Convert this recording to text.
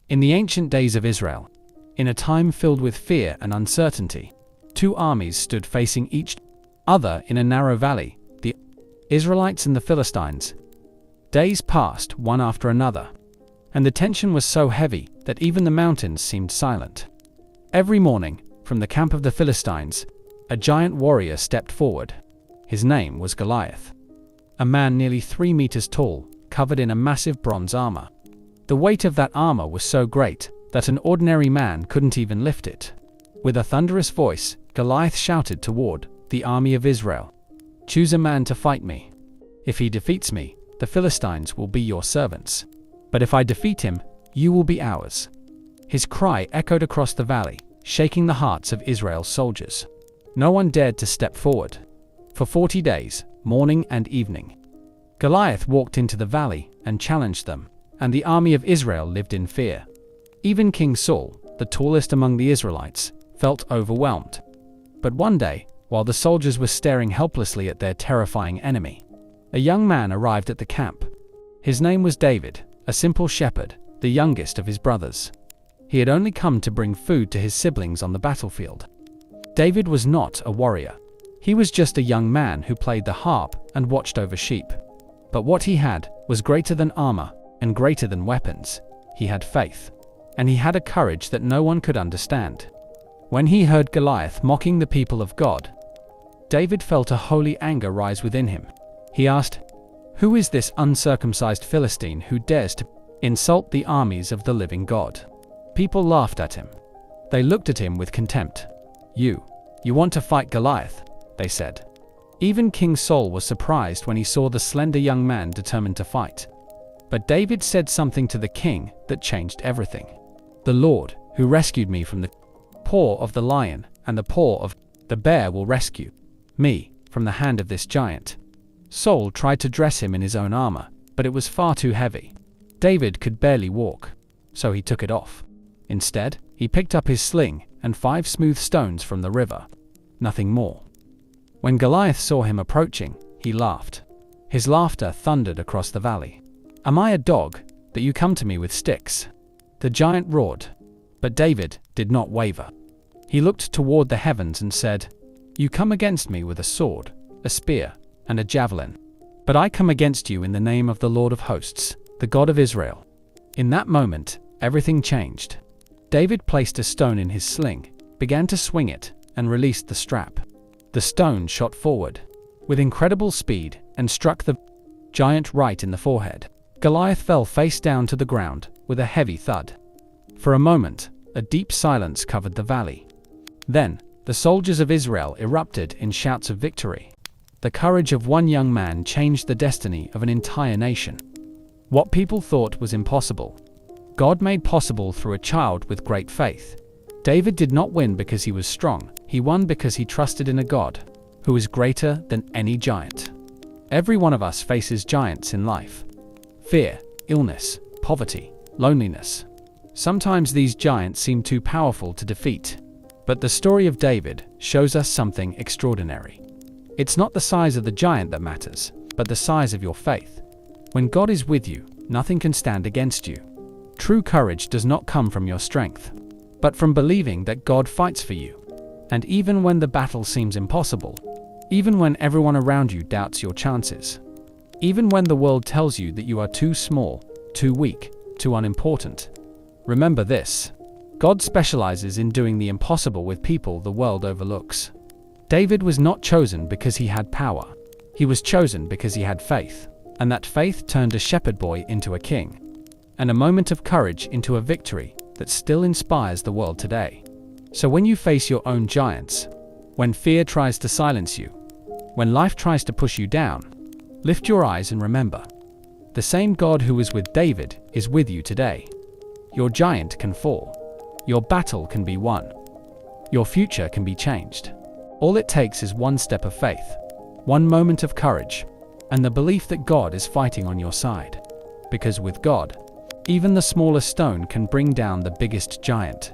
In the ancient days of Israel, in a time filled with fear and uncertainty, two armies stood facing each other in a narrow valley, the Israelites and the Philistines. Days passed one after another, and the tension was so heavy that even the mountains seemed silent. Every morning, from the camp of the Philistines, a giant warrior stepped forward. His name was Goliath, a man nearly 3 meters tall, covered in a massive bronze armor. The weight of that armor was so great that an ordinary man couldn't even lift it. With a thunderous voice, Goliath shouted toward the army of Israel, "Choose a man to fight me. If he defeats me, the Philistines will be your servants. But if I defeat him, you will be ours." His cry echoed across the valley, shaking the hearts of Israel's soldiers. No one dared to step forward. For 40 days, morning and evening, Goliath walked into the valley and challenged them, and the army of Israel lived in fear. Even King Saul, the tallest among the Israelites, felt overwhelmed. But one day, while the soldiers were staring helplessly at their terrifying enemy, a young man arrived at the camp. His name was David, a simple shepherd, the youngest of his brothers. He had only come to bring food to his siblings on the battlefield. David was not a warrior. He was just a young man who played the harp and watched over sheep. But what he had was greater than armor and greater than weapons. He had faith, and he had a courage that no one could understand. When he heard Goliath mocking the people of God, David felt a holy anger rise within him. He asked, "Who is this uncircumcised Philistine who dares to insult the armies of the living God?" People laughed at him. They looked at him with contempt. You want to fight Goliath?" they said. Even King Saul was surprised when he saw the slender young man determined to fight. But David said something to the king that changed everything. "The Lord, who rescued me from the paw of the lion and the paw of the bear, will rescue me from the hand of this giant." Saul tried to dress him in his own armor, but it was far too heavy. David could barely walk, so he took it off. Instead, he picked up his sling and 5 smooth stones from the river. Nothing more. When Goliath saw him approaching, he laughed. His laughter thundered across the valley. "Am I a dog, that you come to me with sticks?" the giant roared. But David did not waver. He looked toward the heavens and said, "You come against me with a sword, a spear, and a javelin. But I come against you in the name of the Lord of hosts, the God of Israel." In that moment, everything changed. David placed a stone in his sling, began to swing it, and released the strap. The stone shot forward with incredible speed and struck the giant right in the forehead. Goliath fell face down to the ground with a heavy thud. For a moment, a deep silence covered the valley. Then, the soldiers of Israel erupted in shouts of victory. The courage of one young man changed the destiny of an entire nation. What people thought was impossible, God made possible through a child with great faith. David did not win because he was strong. He won because he trusted in a God who is greater than any giant. Every one of us faces giants in life. Fear, illness, poverty, loneliness. Sometimes these giants seem too powerful to defeat. But the story of David shows us something extraordinary. It's not the size of the giant that matters, but the size of your faith. When God is with you, nothing can stand against you. True courage does not come from your strength, but from believing that God fights for you. And even when the battle seems impossible, even when everyone around you doubts your chances, even when the world tells you that you are too small, too weak, too unimportant, remember this: God specializes in doing the impossible with people the world overlooks. David was not chosen because he had power. He was chosen because he had faith, and that faith turned a shepherd boy into a king, and a moment of courage into a victory that still inspires the world today. So when you face your own giants, when fear tries to silence you, when life tries to push you down, lift your eyes and remember, the same God who was with David is with you today. Your giant can fall. Your battle can be won. Your future can be changed. All it takes is one step of faith, one moment of courage, and the belief that God is fighting on your side. Because with God, even the smallest stone can bring down the biggest giant.